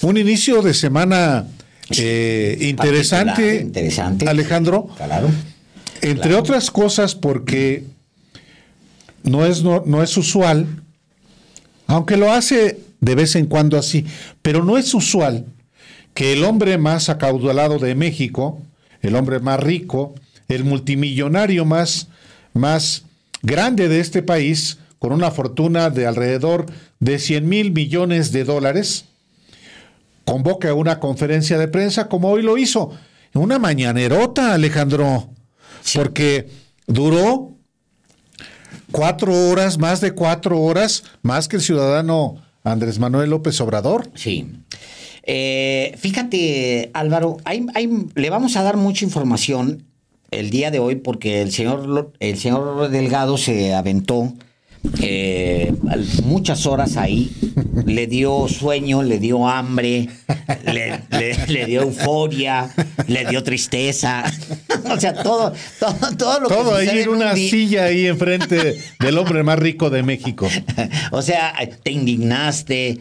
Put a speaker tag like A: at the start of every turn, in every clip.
A: Un inicio de semana interesante, Alejandro.
B: Claro.
A: Entre otras cosas porque no es usual, aunque lo hace de vez en cuando así, pero no es usual que el hombre más acaudalado de México, el hombre más rico, el multimillonario más grande de este país, con una fortuna de alrededor de 100,000 millones de dólares, convoca una conferencia de prensa como hoy lo hizo. Una mañanerota, Alejandro, sí. Porque duró 4 horas, más de 4 horas, más que el ciudadano Andrés Manuel López Obrador.
B: Sí. Fíjate, Álvaro, le vamos a dar mucha información el día de hoy porque el señor Delgado se aventó muchas horas ahí, le dio sueño, le dio hambre, le dio euforia, le dio tristeza, o sea, todo lo que
A: todo ahí en una silla ahí enfrente del hombre más rico de México.
B: O sea, te indignaste,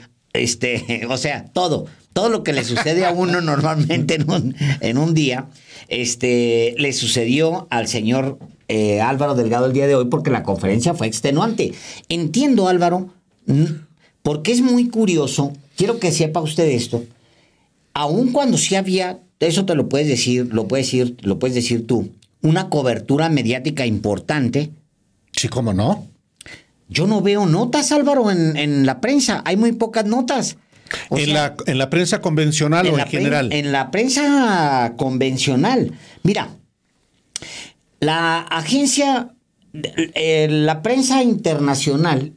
B: o sea, todo lo que le sucede a uno normalmente en un día, le sucedió al señor Álvaro Delgado el día de hoy porque la conferencia fue extenuante. Entiendo, Álvaro, porque es muy curioso, quiero que sepa usted esto, aun cuando sí había, eso te lo puedes decir tú, una cobertura mediática importante.
A: Sí, ¿cómo no?
B: Yo no veo notas, Álvaro, en la prensa, hay muy pocas notas.
A: ¿En la prensa convencional o en general?
B: En la prensa convencional. Mira, la prensa internacional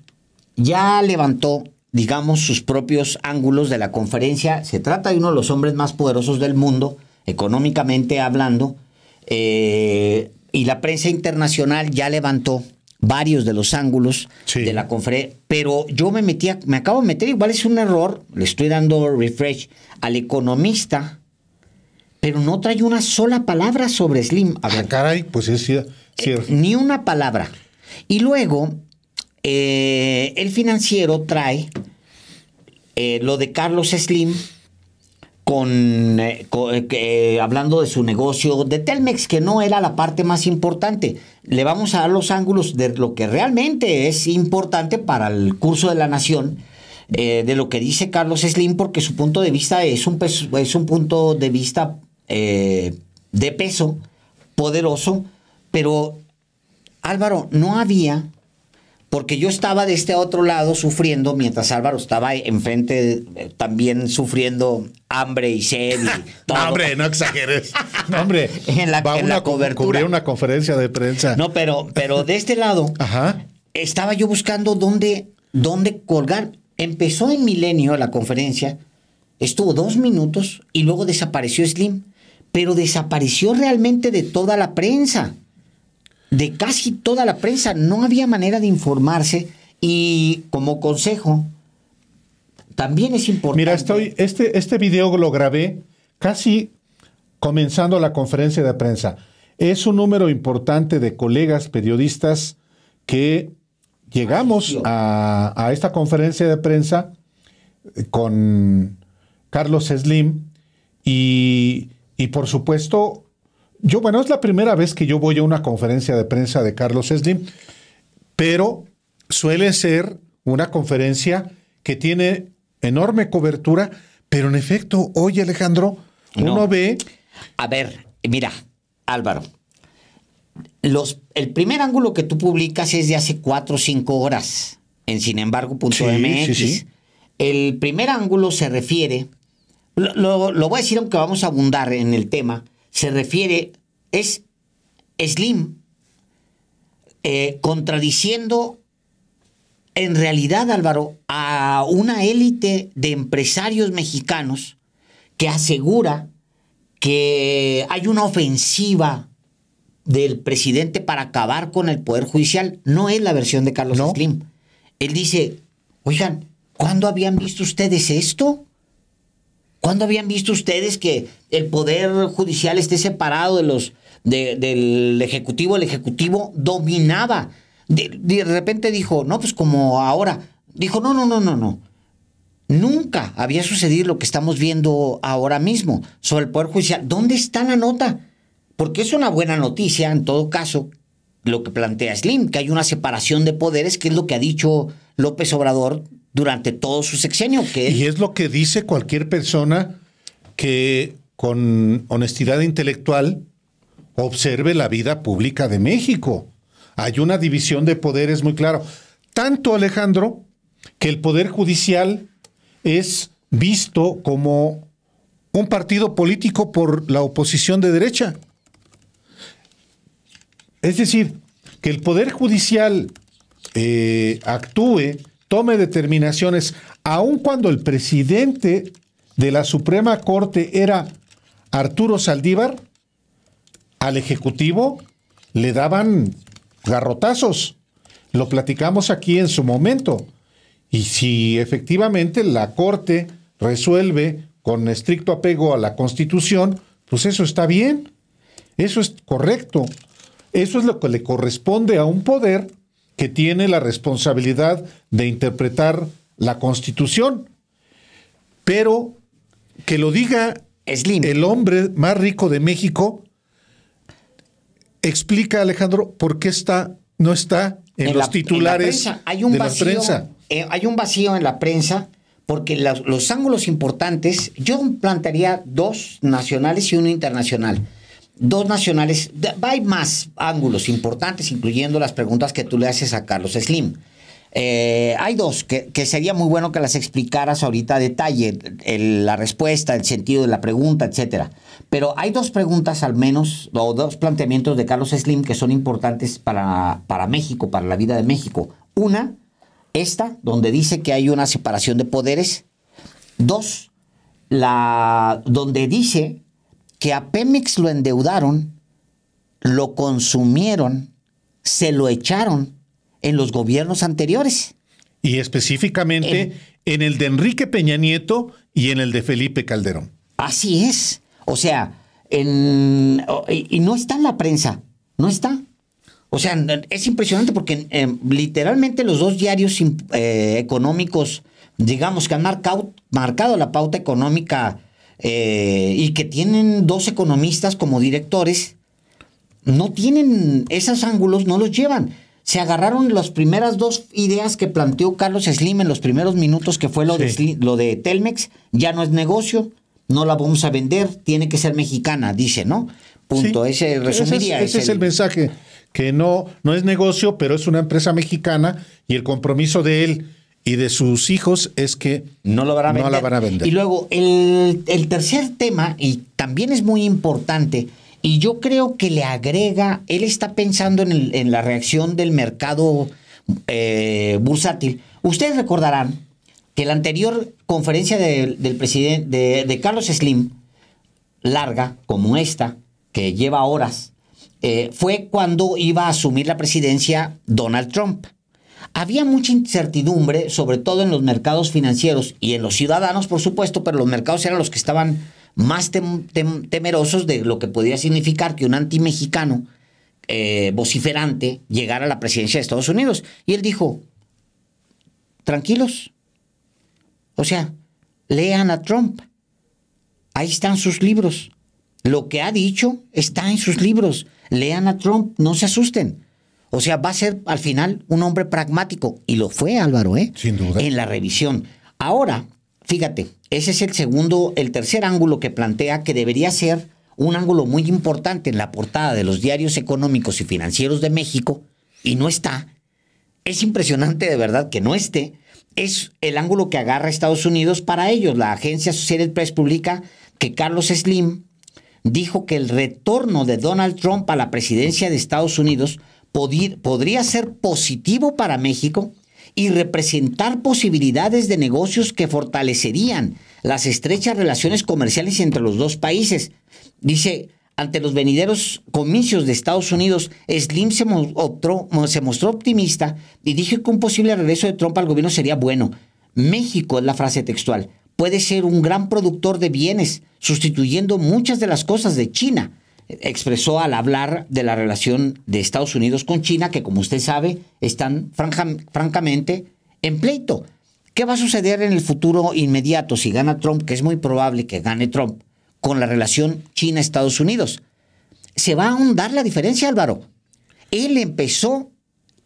B: ya levantó, digamos, sus propios ángulos de la conferencia. Se trata de uno de los hombres más poderosos del mundo, económicamente hablando, y la prensa internacional ya levantó varios de los ángulos de la conferencia, pero yo me acabo de meter, igual es un error, le estoy dando refresh al Economista, pero no trae una sola palabra sobre Slim. A ver,
A: caray, pues es cierto.
B: Ni una palabra. Y luego, el Financiero trae lo de Carlos Slim, hablando de su negocio de Telmex, que no era la parte más importante. Le vamos a dar los ángulos de lo que realmente es importante para el curso de la nación, de lo que dice Carlos Slim, porque su punto de vista es un punto de vista de peso, poderoso, pero Álvaro, no había... Porque yo estaba de este otro lado sufriendo, mientras Álvaro estaba enfrente también sufriendo hambre y sed y todo.
A: No, hombre, no exageres. No, hombre,
B: en la cobertura.
A: Cubrir una conferencia de prensa.
B: No, pero de este lado,
A: ajá,
B: estaba yo buscando dónde colgar. Empezó en Milenio la conferencia, estuvo 2 minutos y luego desapareció Slim. Pero desapareció realmente de toda la prensa. De casi toda la prensa, no había manera de informarse y como consejo también es importante.
A: Mira, este video lo grabé casi comenzando la conferencia de prensa. Es un número importante de colegas periodistas que llegamos a esta conferencia de prensa con Carlos Slim y por supuesto... es la primera vez que yo voy a una conferencia de prensa de Carlos Slim, pero suele ser una conferencia que tiene enorme cobertura, pero en efecto, hoy, Alejandro, uno ve...
B: A ver, mira, Álvaro, el primer ángulo que tú publicas es de hace 4 o 5 horas en sinembargo.mx.
A: Sí.
B: El primer ángulo se refiere, lo voy a decir aunque vamos a abundar en el tema, es Slim contradiciendo en realidad, Álvaro, a una élite de empresarios mexicanos que asegura que hay una ofensiva del presidente para acabar con el Poder Judicial. No es la versión de Carlos Slim. Él dice, oigan, ¿cuándo habían visto ustedes esto? ¿Cuándo habían visto ustedes que el Poder Judicial esté separado del Ejecutivo? El Ejecutivo dominaba. De repente dijo, no, pues como ahora. Dijo, no. Nunca había sucedido lo que estamos viendo ahora mismo sobre el Poder Judicial. ¿Dónde está la nota? Porque es una buena noticia, en todo caso, lo que plantea Slim, que hay una separación de poderes, que es lo que ha dicho López Obrador durante todo su sexenio.
A: Y es lo que dice cualquier persona que con honestidad intelectual observe la vida pública de México. Hay una división de poderes muy clara. Tanto, Alejandro, que el Poder Judicial es visto como un partido político por la oposición de derecha. Es decir, que el Poder Judicial actúe, tome determinaciones, aun cuando el presidente de la Suprema Corte era Arturo Saldívar, al Ejecutivo le daban garrotazos. Lo platicamos aquí en su momento. Y si efectivamente la Corte resuelve con estricto apego a la Constitución, pues eso está bien, eso es correcto. Eso es lo que le corresponde a un poder que tiene la responsabilidad de interpretar la Constitución. Pero que lo diga
B: Slim,
A: el hombre más rico de México, explica, Alejandro, por qué no está en los titulares
B: hay un
A: de
B: vacío,
A: la prensa.
B: Hay un vacío en la prensa porque los ángulos importantes, yo plantearía 2 nacionales y 1 internacional. 2 nacionales, hay más ángulos importantes, incluyendo las preguntas que tú le haces a Carlos Slim. Hay 2 que sería muy bueno que las explicaras ahorita a detalle, la respuesta, el sentido de la pregunta, etcétera. Pero hay 2 preguntas al menos, o 2 planteamientos de Carlos Slim que son importantes para México, para la vida de México. Una, esta, donde dice que hay una separación de poderes. 2, donde dice que a Pemex lo endeudaron, lo consumieron, se lo echaron en los gobiernos anteriores.
A: Y específicamente en el de Enrique Peña Nieto y en el de Felipe Calderón.
B: Así es. O sea, y no está en la prensa, no está. O sea, es impresionante porque literalmente los 2 diarios económicos, digamos, que han marcado la pauta económica y que tienen 2 economistas como directores, no tienen esos ángulos, no los llevan. Se agarraron las primeras 2 ideas que planteó Carlos Slim en los primeros minutos, que fue lo de Telmex. Ya no es negocio, no la vamos a vender, tiene que ser mexicana, dice, ¿no? Punto.
A: Sí,
B: ese resumiría.
A: Ese es el mensaje, que no es negocio, pero es una empresa mexicana y el compromiso de él y de sus hijos es que
B: no la van a vender. Y luego el tercer tema, y también es muy importante, y yo creo que le agrega, él está pensando en la reacción del mercado bursátil. Ustedes recordarán que la anterior conferencia del presidente de Carlos Slim, larga como esta, que lleva horas, fue cuando iba a asumir la presidencia Donald Trump. Había mucha incertidumbre, sobre todo en los mercados financieros y en los ciudadanos, por supuesto, pero los mercados eran los que estaban más temerosos de lo que podía significar que un antimexicano vociferante llegara a la presidencia de Estados Unidos. Y él dijo, tranquilos, o sea, lean a Trump, ahí están sus libros, lo que ha dicho está en sus libros, lean a Trump, no se asusten. O sea, va a ser al final un hombre pragmático. Y lo fue, Álvaro,
A: sin duda,
B: en la revisión. Ahora, fíjate, ese es el tercer ángulo que plantea, que debería ser un ángulo muy importante en la portada de los diarios económicos y financieros de México, y no está. Es impresionante de verdad que no esté. Es el ángulo que agarra Estados Unidos para ellos. La agencia Associated Press publica que Carlos Slim dijo que el retorno de Donald Trump a la presidencia de Estados Unidos podría ser positivo para México y representar posibilidades de negocios que fortalecerían las estrechas relaciones comerciales entre los 2 países. Dice, ante los venideros comicios de Estados Unidos, Slim se mostró optimista y dijo que un posible regreso de Trump al gobierno sería bueno. México, es la frase textual, puede ser un gran productor de bienes, sustituyendo muchas de las cosas de China. Expresó al hablar de la relación de Estados Unidos con China, que como usted sabe, están francamente en pleito. ¿Qué va a suceder en el futuro inmediato si gana Trump, que es muy probable que gane Trump, con la relación China-Estados Unidos? Se va a ahondar la diferencia, Álvaro. Él empezó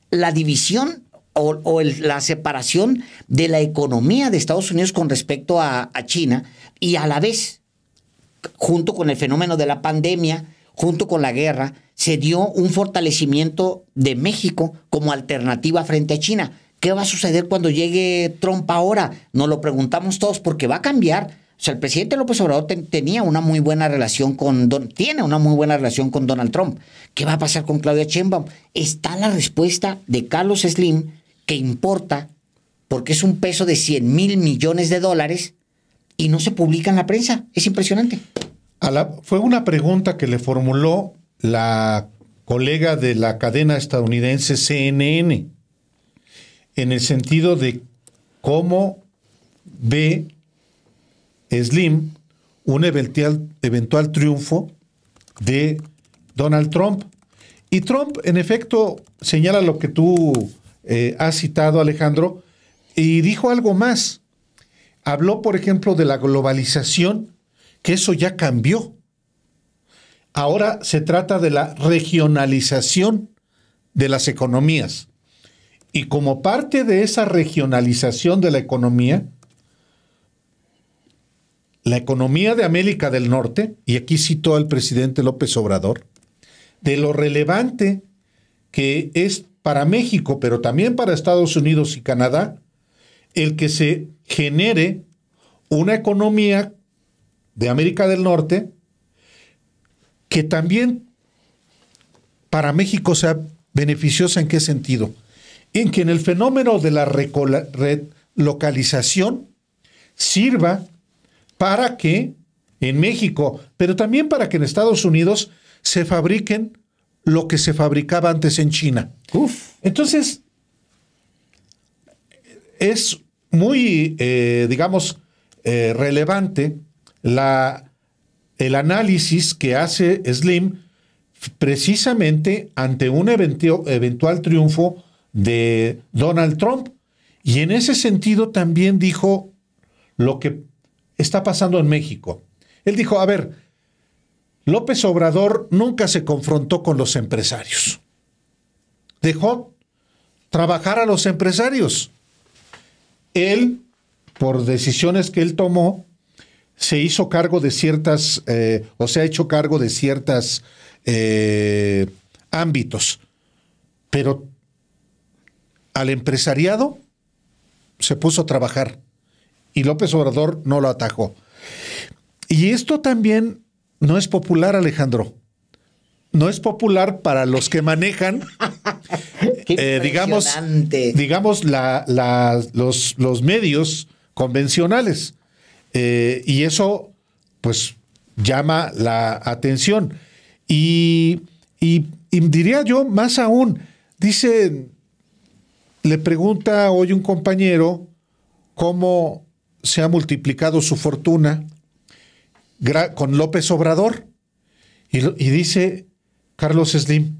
B: la división la separación de la economía de Estados Unidos con respecto a China, y a la vez, junto con el fenómeno de la pandemia, junto con la guerra, se dio un fortalecimiento de México como alternativa frente a China. ¿Qué va a suceder cuando llegue Trump ahora? Nos lo preguntamos todos, porque va a cambiar. O sea, el presidente López Obrador tiene una muy buena relación con Donald Trump. ¿Qué va a pasar con Claudia Sheinbaum? Está la respuesta de Carlos Slim, que importa, porque es un peso de 100,000 millones de dólares y no se publica en la prensa. Es impresionante.
A: Fue una pregunta que le formuló la colega de la cadena estadounidense CNN, en el sentido de cómo ve Slim un eventual triunfo de Donald Trump. Y Trump, en efecto, señala lo que tú has citado, Alejandro, y dijo algo más. Habló, por ejemplo, de la globalización, que eso ya cambió. Ahora se trata de la regionalización de las economías. Y como parte de esa regionalización de la economía de América del Norte, y aquí citó al presidente López Obrador, de lo relevante que es para México, pero también para Estados Unidos y Canadá, el que se genere una economía de América del Norte que también para México sea beneficiosa. ¿En qué sentido? En que en el fenómeno de la relocalización sirva para que en México, pero también para que en Estados Unidos se fabriquen lo que se fabricaba antes en China. Entonces, es muy, relevante el análisis que hace Slim precisamente ante un eventual triunfo de Donald Trump. Y en ese sentido también dijo lo que está pasando en México. Él dijo, a ver, López Obrador nunca se confrontó con los empresarios. Dejó trabajar a los empresarios. Él, por decisiones que él tomó, se hizo cargo de ciertas, se ha hecho cargo de ciertos ámbitos. Pero al empresariado se puso a trabajar y López Obrador no lo atajó. Y esto también no es popular, Alejandro. No es popular para los que manejan, digamos los medios convencionales. Y eso, pues, llama la atención. Y diría yo, más aún, le pregunta hoy un compañero cómo se ha multiplicado su fortuna con López Obrador. Y dice Carlos Slim,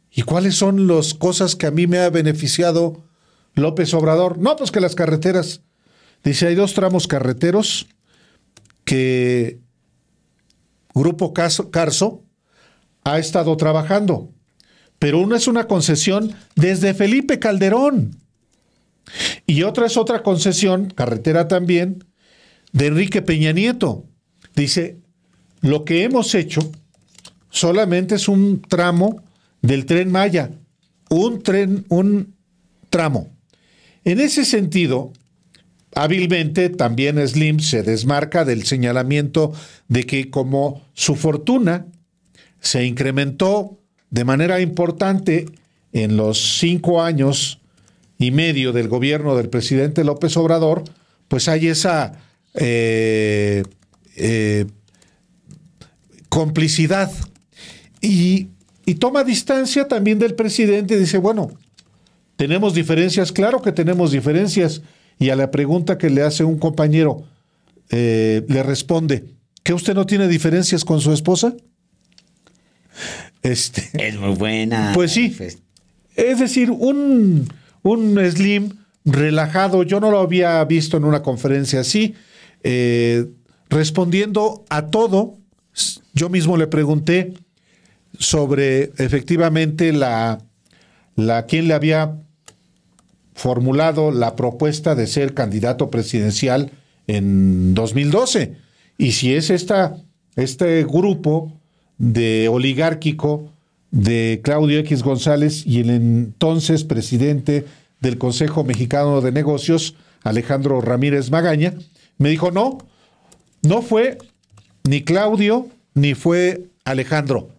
A: ¿y cuáles son las cosas que a mí me ha beneficiado López Obrador? No, pues que las carreteras. Dice, hay 2 tramos carreteros que Grupo Carso ha estado trabajando, pero uno es una concesión desde Felipe Calderón y otra es otra concesión, carretera también, de Enrique Peña Nieto. Dice, lo que hemos hecho solamente es un tramo del Tren Maya, un tramo. En ese sentido, hábilmente también Slim se desmarca del señalamiento de que como su fortuna se incrementó de manera importante en los 5 años y medio del gobierno del presidente López Obrador, pues hay esa complicidad. Y toma distancia también del presidente y dice, bueno, ¿tenemos diferencias? Claro que tenemos diferencias. Y a la pregunta que le hace un compañero, le responde, ¿que usted no tiene diferencias con su esposa?
B: Es muy buena.
A: Pues sí. Es decir, un Slim relajado, yo no lo había visto en una conferencia así, respondiendo a todo. Yo mismo le pregunté sobre efectivamente quién le había formulado la propuesta de ser candidato presidencial en 2012. Y si es este grupo de oligárquico de Claudio X González y el entonces presidente del Consejo Mexicano de Negocios, Alejandro Ramírez Magaña, me dijo, no fue ni Claudio ni fue Alejandro.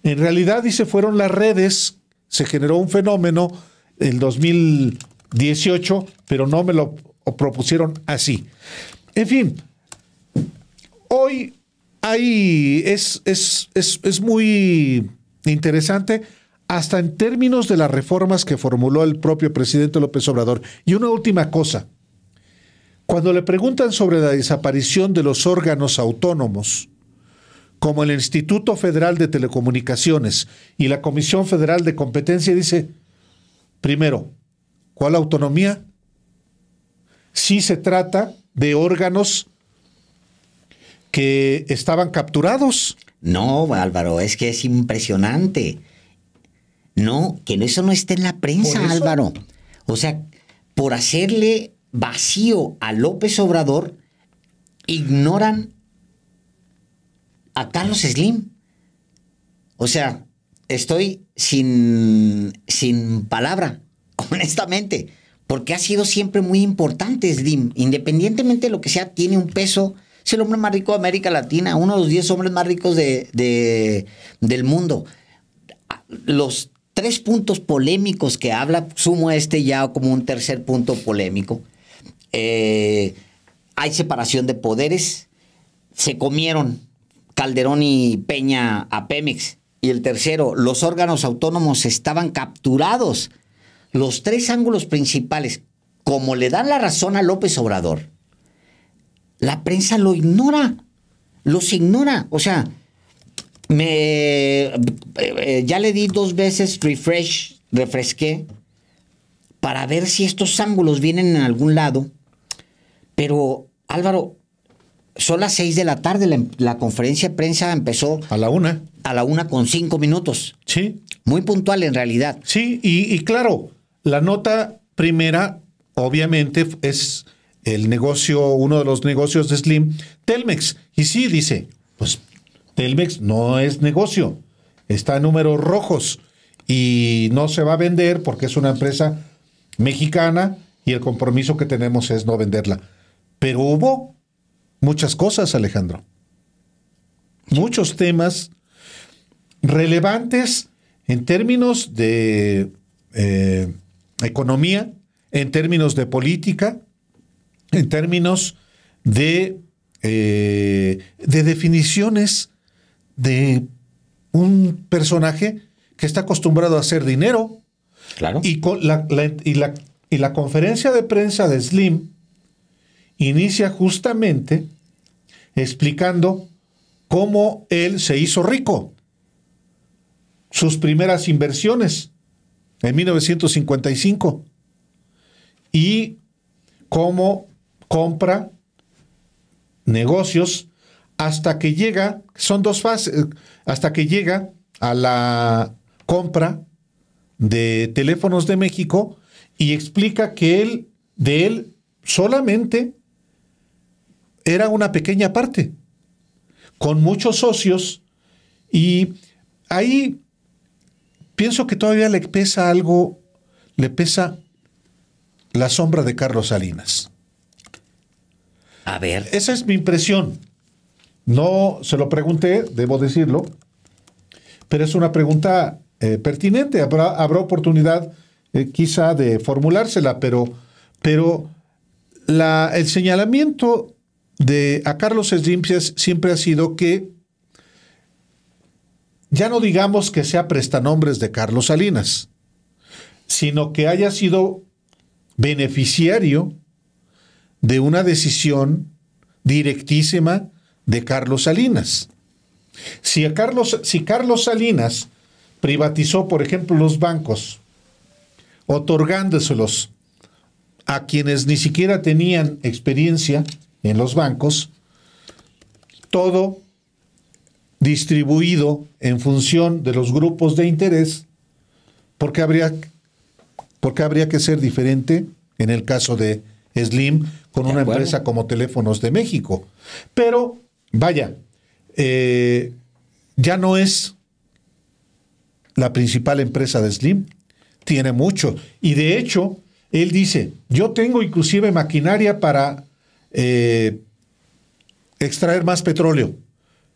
A: En realidad, dice, fueron las redes, se generó un fenómeno en 2018, pero no me lo propusieron así. En fin, hoy es muy interesante, hasta en términos de las reformas que formuló el propio presidente López Obrador. Y una última cosa, cuando le preguntan sobre la desaparición de los órganos autónomos, como el Instituto Federal de Telecomunicaciones y la Comisión Federal de Competencia, dice, primero, ¿cuál autonomía? Sí se trata de órganos que estaban capturados.
B: No, Álvaro, es que es impresionante. No, que eso no esté en la prensa, Álvaro. O sea, por hacerle vacío a López Obrador, ignoran a Carlos Slim. O sea, estoy sin palabra, honestamente, porque ha sido siempre muy importante Slim. Independientemente de lo que sea, tiene un peso. Es el hombre más rico de América Latina, uno de los 10 hombres más ricos del mundo. Los 3 puntos polémicos que habla, sumo ya como un tercer punto polémico. Hay separación de poderes. Se comieron Calderón y Peña a Pemex. Y el tercero, los órganos autónomos estaban capturados. Los 3 ángulos principales, como le dan la razón a López Obrador, la prensa lo ignora, los ignora. O sea, ya le di 2 veces refresqué, para ver si estos ángulos vienen en algún lado. Pero, Álvaro, son las 6 de la tarde, la conferencia de prensa empezó
A: a la 1.
B: A la 1 con 5 minutos.
A: Sí.
B: Muy puntual en realidad.
A: Sí, y claro, la nota primera, obviamente, es el negocio, uno de los negocios de Slim, Telmex. Y sí, dice, pues Telmex no es negocio, está en números rojos y no se va a vender porque es una empresa mexicana y el compromiso que tenemos es no venderla. Pero hubo muchas cosas, Alejandro. Muchos temas relevantes en términos de economía, en términos de política, en términos de definiciones de un personaje que está acostumbrado a hacer dinero.
B: Claro.
A: Y la conferencia de prensa de Slim inicia justamente explicando cómo él se hizo rico. Sus primeras inversiones en 1955 y cómo compra negocios hasta que llega, son 2 fases, hasta que llega a la compra de Teléfonos de México y explica que de él solamente era una pequeña parte, con muchos socios, y ahí pienso que todavía le pesa la sombra de Carlos Salinas.
B: A ver.
A: Esa es mi impresión. No se lo pregunté, debo decirlo, pero es una pregunta pertinente. Habrá oportunidad quizá de formulársela, pero el señalamiento a Carlos Slim siempre ha sido que ya no digamos que sea prestanombres de Carlos Salinas, sino que haya sido beneficiario de una decisión directísima de Carlos Salinas. Si Carlos Salinas privatizó, por ejemplo, los bancos, otorgándoselos a quienes ni siquiera tenían experiencia en los bancos, todo distribuido en función de los grupos de interés, porque habría que ser diferente en el caso de Slim con una empresa como Teléfonos de México. Pero, vaya, ya no es la principal empresa de Slim, tiene mucho. Y de hecho, él dice, yo tengo inclusive maquinaria para extraer más petróleo,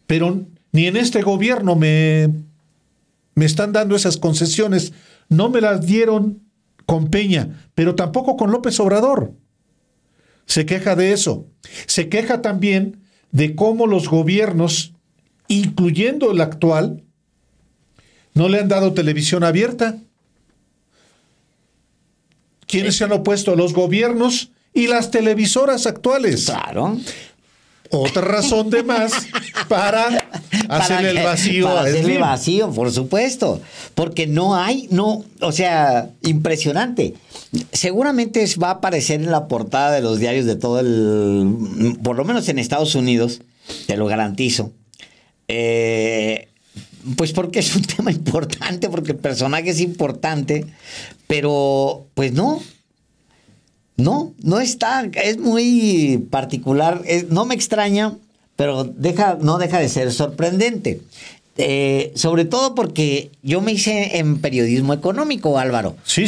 A: pero ni en este gobierno me están dando esas concesiones. No me las dieron con Peña, pero tampoco con López Obrador. Se queja de eso. Se queja también de cómo los gobiernos, incluyendo el actual, no le han dado televisión abierta. ¿Quiénes se han opuesto? Los gobiernos y las televisoras actuales.
B: Claro.
A: Otra razón de más para hacerle el vacío
B: para
A: a
B: hacerle
A: Slim.
B: vacío, por supuesto. Porque o sea, impresionante. Seguramente va a aparecer en la portada de los diarios de todo por lo menos en Estados Unidos, te lo garantizo. Pues porque es un tema importante, porque el personaje es importante, pero pues no está, es muy particular, no me extraña, pero no deja de ser sorprendente. Sobre todo porque yo me hice en periodismo económico, Álvaro.
A: Sí.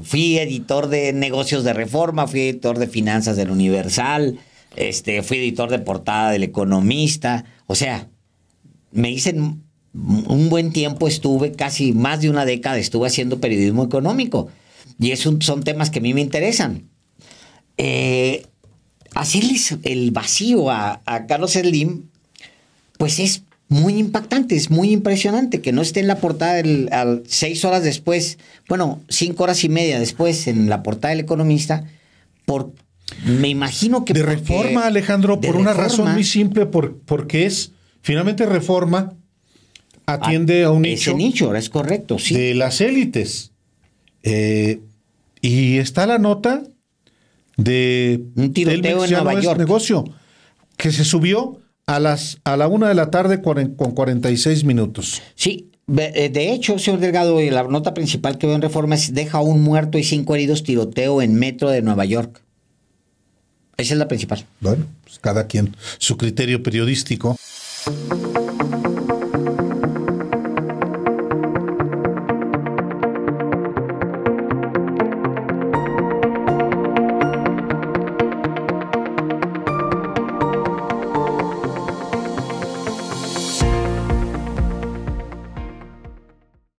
B: Fui editor de negocios de Reforma, fui editor de finanzas del Universal, fui editor de portada del Economista. O sea, me hice un buen tiempo, estuve casi más de una década, estuve haciendo periodismo económico. Y son temas que a mí me interesan. Hacerles el vacío a Carlos Slim, pues es muy impactante, es muy impresionante que no esté en la portada 6 horas después, 5 horas y media después en la portada del Economista, me imagino que...
A: De Reforma, Alejandro, por una razón muy simple, porque finalmente Reforma atiende a un nicho.
B: Ese nicho, es correcto, sí.
A: De las élites. Y está la nota de
B: un tiroteo en Nueva York.
A: Negocio, que se subió a la 1:00 p.m. con 46 minutos.
B: Sí, de hecho, señor Delgado, la nota principal que veo en Reforma es: deja un muerto y 5 heridos tiroteo en metro de Nueva York. Esa es la principal.
A: Bueno, pues cada quien su criterio periodístico.